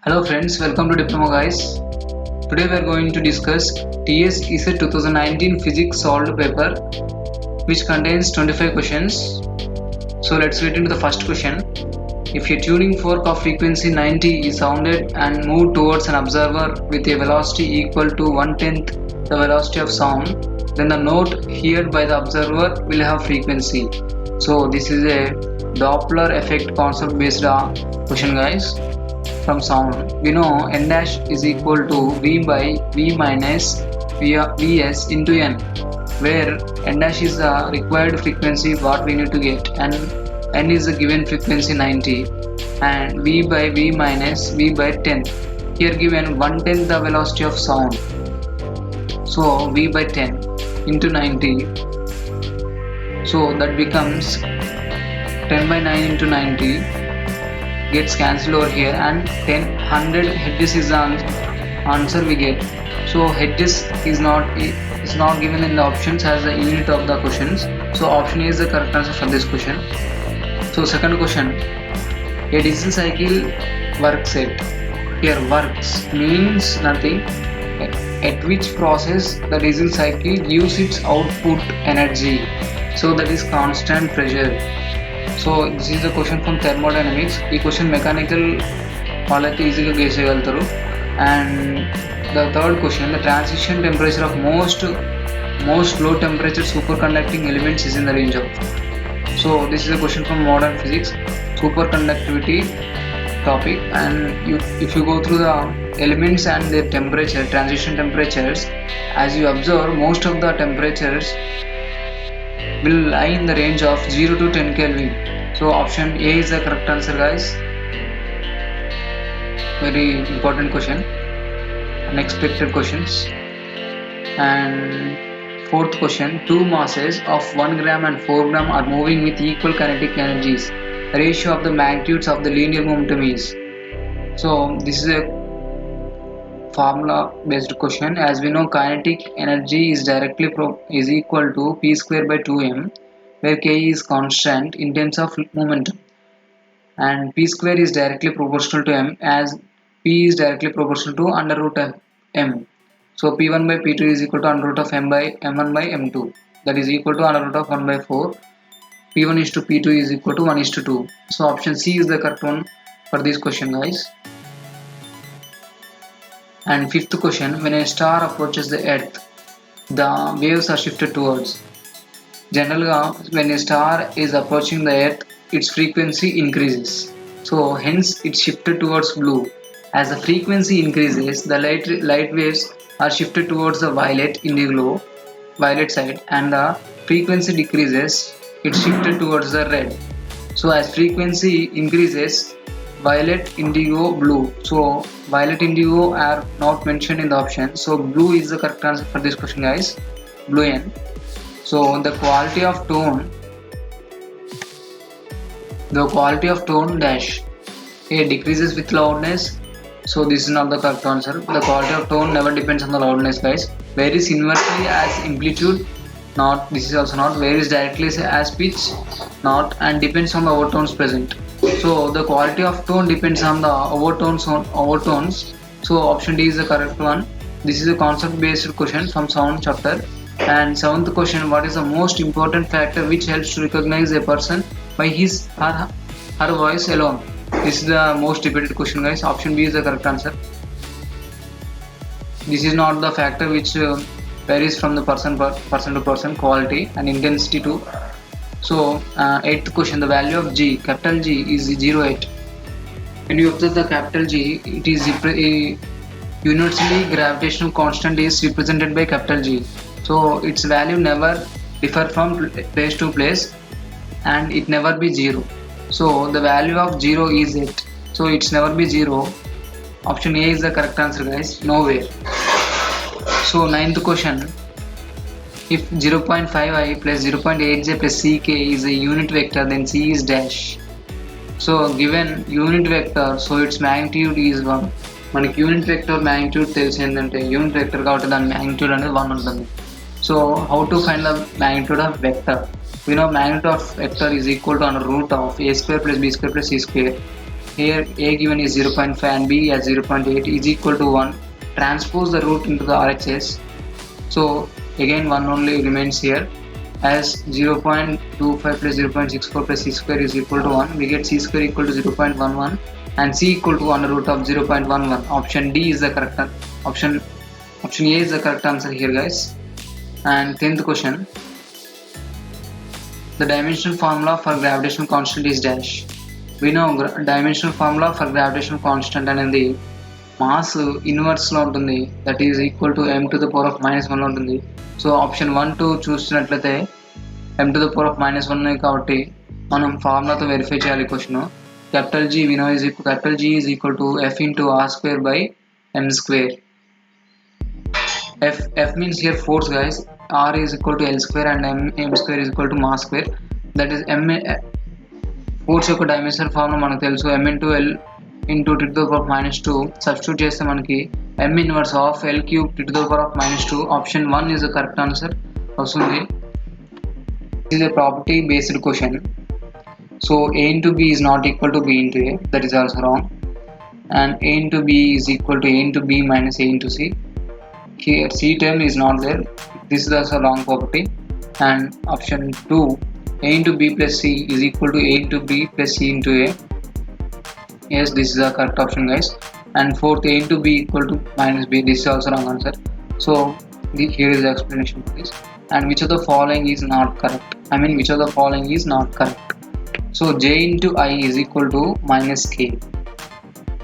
Hello friends, welcome to Diploma guys. Today we are going to discuss TS ESET 2019 Physics Solved paper which contains 25 questions. So let's get into the first question. If a tuning fork of frequency 90 is sounded and moved towards an observer with a velocity equal to 1/10 the velocity of sound, then the note heard by the observer will have frequency. So this is a Doppler effect concept based question guys. From sound, we know n dash is equal to v by v minus vs into n, where n dash is the required frequency what we need to get and n is the given frequency 90 and v by v minus v by 10, here given 1/10 the velocity of sound, so v by 10 into 90, so that becomes 10 by 9 into 90 gets cancelled over here and 100 Hz is the answer we get. So Hz is not given in the options as the unit of the questions, so option A is the correct answer for this question. So second question, a digital cycle works at, here works means nothing, at which process the digital cycle gives its output energy, so that is constant pressure. So this is the question from thermodynamics. ఈ question mechanical వాళ్ళైతే ఈజీగా guess చేయగలుగుతారు. And the third question, the transition temperature of most low temperature superconducting elements is in the range of. So this is the question from modern physics, superconductivity topic. And if you go through the elements and their temperature, transition temperatures, as you observe, most of the temperatures will lie in the range of 0 to 10 Kelvin. So option A is the correct answer guys. Very important question, unexpected questions. And fourth question, two masses of 1 gram and 4 gram are moving with equal kinetic energies. The ratio of the magnitudes of the linear momentum is. So this is a formula based question. As we know, kinetic energy is equal to p square by 2m, where k is constant in terms of momentum and p square is directly proportional to m, as p is directly proportional to under root of m. So p1 by p2 is equal to under root of m by m1 by m2, that is equal to under root of 1 by 4. p1 is to p2 is equal to 1 is to 2. So option C is the correct one for this question guys. And fifth question, when a star approaches the earth, the waves are shifted towards. Generally, when a star is approaching the earth, its frequency increases, so hence it's shifted towards blue. As the frequency increases, the light waves are shifted towards the violet side, and the frequency decreases, it's shifted towards the red. So as frequency increases, violet, indigo, blue. So violet, indigo are not mentioned in the option, so blue is the correct answer for this question guys, blue N. So the quality of tone dash, A decreases with loudness, so this is not the correct answer. The quality of tone never depends on the loudness guys, varies inversely as amplitude, not, this is also not, varies directly as pitch, not, and depends on the overtones present. So the quality of tone depends on the overtones. So option D is the correct one. This is a concept based question from sound chapter. And seventh question, what is the most important factor which helps to recognize a person by his or her voice alone? This is the most repeated question guys, option B is the correct answer. This is not the factor which varies from the person to person, quality and intensity too. So eighth question, the value of G, capital G is 0.8. When you observe the capital G, it is universally gravitational constant is represented by capital G. So its value never differ from place to place and it never be 0. So the value of 0 is 8. So it's never be 0. Option A is the correct answer guys, nowhere. So ninth question, if 0.5i plus 0.8j plus ck is a unit vector, then c is dash. So given unit vector, so its magnitude is 1. మనకి unit vector magnitude తెలిసి ఏంటంటే unit vector కాబట్టి దాని magnitude అనేది 1 ఉంటుంది. So how to find the magnitude of vector? we know magnitude of vector is equal to under root of a square plus b square plus c square. here A given is 0.5 and B as 0.8 is equal to 1. Transpose the root into the RHS. So again 1 only remains here. As 0.25 plus 0.64 plus C square is equal to 1, we get C square equal to 0.11 and C equal to under root of 0.11. Option D is the correct option. Option A is the correct answer here, guys. And 10th question. The dimensional formula for gravitational constant is dash. We know dimensional formula for gravitational constant అనేది mass ఇన్వర్స్లో ఉంటుంది, that is equal to m to the power of -1 ఉంటుంది. So option 1 2 చూసినట్లయితే m to the power of -1 కాబట్టి మనం ఫార్ములాతో verify చేయాలి question. Capital G we know is capital G is equal to F into R square by m square. F means here force, guys. R is equal to L square and m square is equal to mass square. That is m force యొక్క dimensional formula మనకు తెలుసు, m into L into t to the power of -2. Substitute చేస్తే మనకి m inverse of L cube t to the power of -2. Option 1 is the correct answer వస్తుంది. This is a property based question. So A into B is not equal to B into A, that is also wrong. And A into B is equal to A into B minus A into C. Here C term is not there, this is also wrong property. And option 2, A into B plus C is equal to A into B plus C into A. Yes, this is the correct option, guys. And fourth, A into B equal to minus B, this is also wrong answer. So here is the explanation for this. And which of the following is not correct? I mean, which of the following is not correct? So J into I is equal to minus K.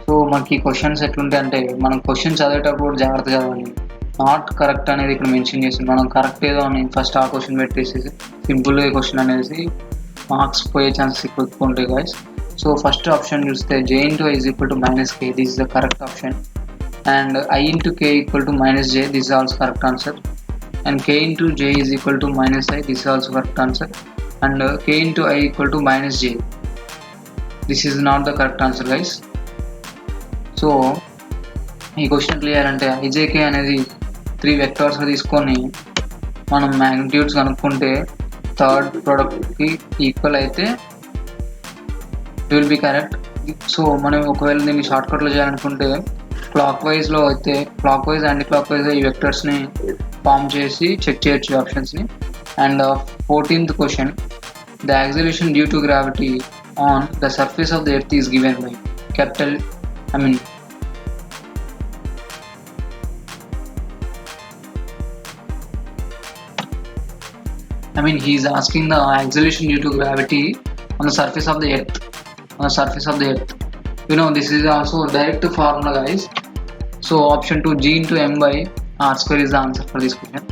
So మనకి questions ఎట్లుంటాయి అంటే మనం question చదివేటప్పుడు జాగ్రత్త చదవాలి. Not correct అనేది ఇక్కడ mention చేసింది, మనం కరెక్ట్ ఏదో అని ఫస్ట్ ఆ క్వశ్చన్ పెట్టేసేసి సింపుల్గా క్వశ్చన్ అనేసి మార్క్స్ పోయే ఛాన్సెస్ ఎక్కువ ఉంటాయి, గైస్. సో ఫస్ట్ ఆప్షన్ చూస్తే J into I is equal to minus K, this is the correct option. And I into K equal to minus J, this is also correct answer. And K into J is equal to minus I, this is also correct answer. And K into I equal to minus J, this is not the correct answer, guys. So ఈ question clear అంటే IJK అనేది 3 vectors తీసుకొని మనం magnitudes కనుక్కుంటే third ప్రోడక్ట్కి equal అయితే it will be correct. So మనం ఒకవేళ దీన్ని షార్ట్కట్లో చేయాలనుకుంటే క్లాక్ వైజ్లో అయితే clockwise anticlockwise ఈ వెక్టర్స్ని ఫామ్ చేసి చెక్ చేయొచ్చు ఆప్షన్స్ని. And 14th question, the acceleration due to gravity on the surface of the earth is given by capital I mean he is asking the acceleration due to gravity on the surface of the earth. You know, this is also a direct formula, guys. So option 2, G into M by R square is the answer for this question.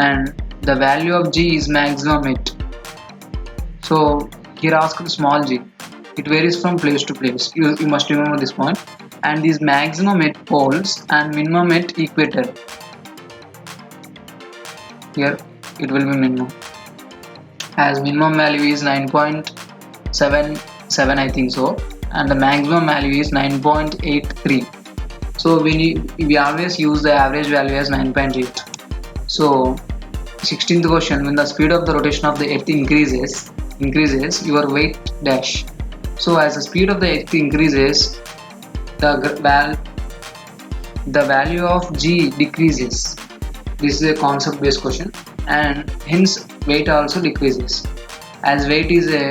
And the value of G is maximum it. So here asked small g, it varies from place to place, you must remember this point. And these maximum at poles and minimum at equator, here it will be minimum, as minimum value is 9.77 I think so, and the maximum value is 9.83. so we always use the average value as 9.8. so 16th question, when the speed of the rotation of the earth increases your weight dash. So as the speed of the earth increases, the value of G decreases. This is a concept based question, and hence weight also decreases, as weight is a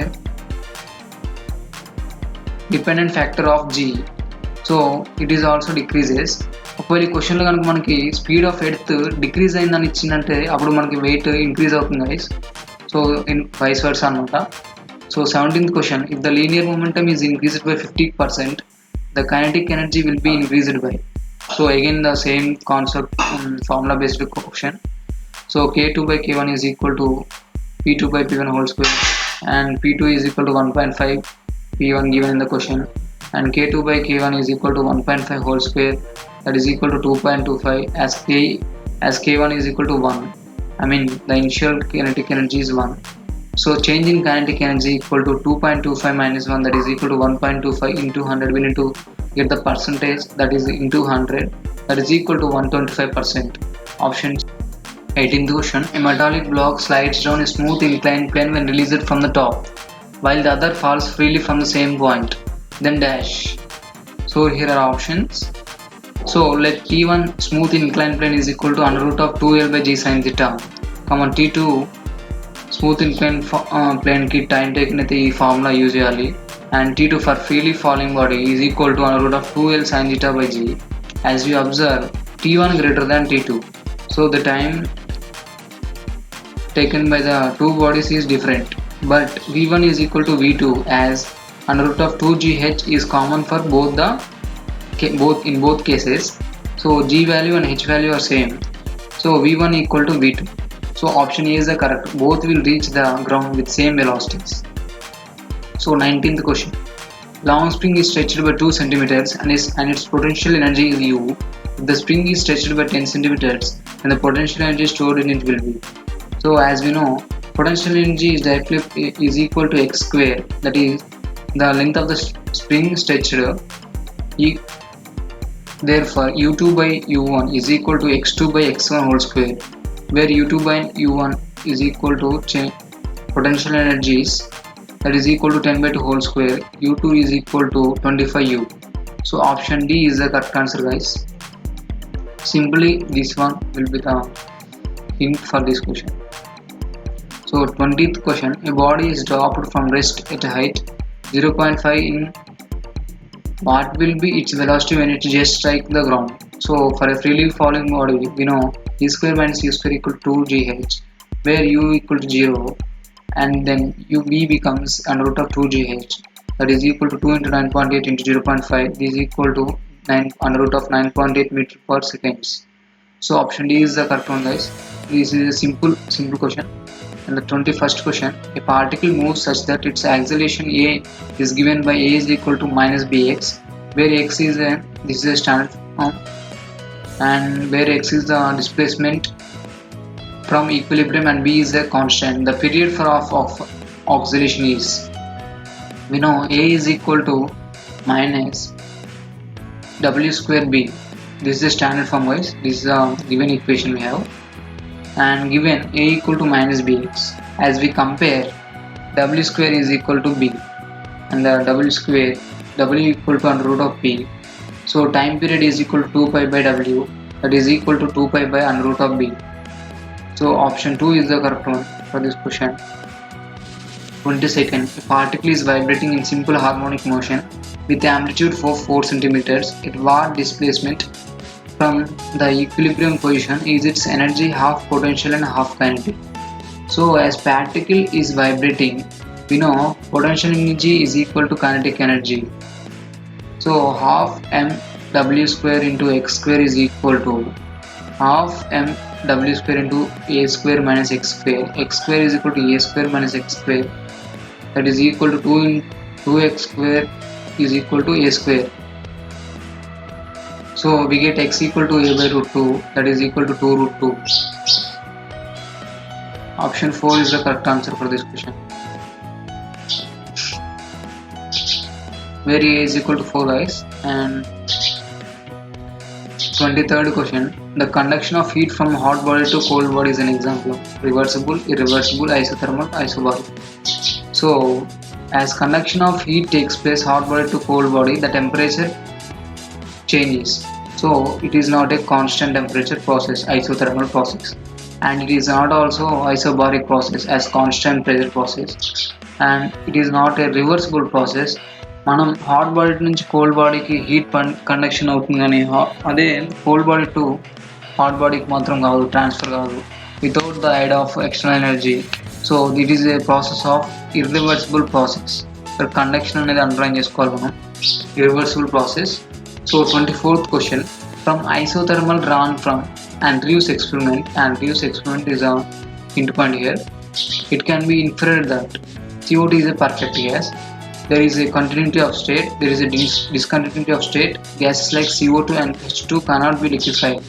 dependent factor of G, so it is also decreases. ఒకవేళ ఈ క్వశ్చన్లో కనుక మనకి speed of earth decrease అయిందని ఇచ్చిందంటే అప్పుడు మనకి weight increase అవుతుంది, guys. So in vice versa అనమాట. So 17th question, if the linear momentum is increased by 50%, the kinetic energy will be increased by. So again the same concept, formula based question. So K2 by K1 is equal to P2 by P1 whole square, and P2 is equal to 1.5 P1 given in the question, and K2 by K1 is equal to 1.5 whole square, that is equal to 2.25, as K1 is equal to 1. I mean the initial kinetic energy is 1. So change in kinetic energy equal to 2.25 minus 1, that is equal to 1.25 into 100. We need to get the percentage, that is into 100, that is equal to 125%. Option 18th question, a metallic block slides down a smooth inclined plane when released from the top, while the other falls freely from the same point. then dash. So here are options. So let T1 smooth inclined plane is equal to under root of 2L by G sin theta. Come on, T2 smooth inclined plane ki time taken అయితే ఈ formula use చేయాలి. And T2 for freely falling body is equal to under root of 2L sin theta by G. As we observe, T1 greater than T2. So the time taken by the two bodies is different. But V1 is equal to V2 as under root of 2GH is common for in both cases. So G value and H value are same. So V1 equal to V2. So option A is the correct. Both will reach the ground with same velocities. So 19th question. Long spring is stretched by 2 centimeters and its potential energy is U. If the spring is stretched by 10 centimeters, then the potential energy stored in it will be. So as we know, potential energy is directly equal to x square. That is the length of the spring stretched. Therefore, U2 by U1 is equal to x2 by x1 whole square, where U2 by U1 is equal to potential energies, that is equal to 10 by 2 whole square. U2 is equal to 25U. So option D is the correct answer, guys. Simply this one will be the hint for this question. So 20th question. A body is dropped from rest at a height 0.5 in what will be its velocity when it just strike the ground? So for a freely falling body, we know E square minus U square equal to 2GH, where U equal to 0, and then UV becomes under root of 2GH, that is equal to 2 into 9.8 into 0.5. This is equal to 9 under root of 9.8 meter per seconds. So option D is the correct one, guys. This is a simple question. And the 21st question, a particle moves such that its acceleration A is given by A is equal to minus bx, where x is this is a standard form, and where x is the displacement from equilibrium and b is the constant. The period for of oscillation is, we know A is equal to minus w square b. This is the standard form, guys. This is a given equation we have, and given A equal to minus bx. As we compare, w square is equal to b, and the w equal to under root of b. So time period is equal to 2 pi by w, that is equal to 2 pi by under root of b. So option 2 is the correct one for this question. 22nd, a particle is vibrating in simple harmonic motion with amplitude for 4 centimeters at what displacement from the equilibrium position is its energy half potential and half kinetic. So as particle is vibrating, we know potential energy is equal to kinetic energy. So half mw square into x square is equal to half mw square into a square minus x square. X square is equal to a square minus x square, that is equal to 2x square is equal to a square. So we get x equal to a by root 2, that is equal to 2 root 2. Option 4 is the correct answer for this question, where A is equal to 4, guys. And 23rd question, the conduction of heat from hot body to cold body is an example of reversible, irreversible, isothermal, isobaric. So as conduction of heat takes place hot body to cold body, the temperature changes. So it is not a constant temperature process, isothermal process, and it is not also isobaric process as constant pressure process, and it is not a reversible process. మనం hot body నుంచి cold బాడీకి heat conduction అవుతుంది, కానీ అదే cold body to hot బాడీకి మాత్రం కాదు, transfer కాదు without the aid of external energy. So this is a process of irreversible process. ఇక్కడ కండక్షన్ అనేది అండర్లైన్ చేసుకోవాలి మనం, irreversible process. So 24th question, from isothermal drawn from Andrews experiment is a hint point here. It can be inferred that CO2 is a perfect gas. There is a continuity of state, there is a discontinuity of state. Gases like CO2 and H2 cannot be liquefied.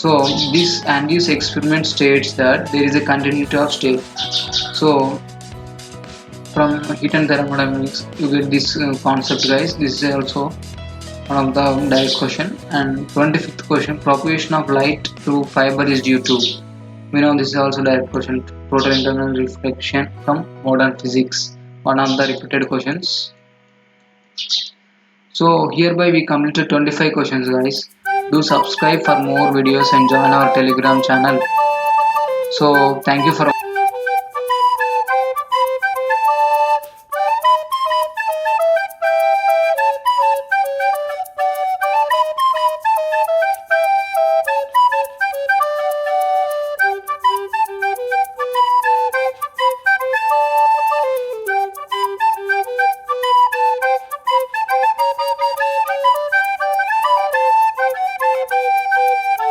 So this Andrews experiment states that there is a continuity of state. So from heat and thermodynamics you get this concept, guys. This is also one of the direct question. And 25th question, propagation of light through fiber is due to, we know this is also direct question, total internal reflection from modern physics, one of the repeated questions. So hereby we completed 25 questions, guys. Do subscribe for more videos and join our Telegram channel. So thank you for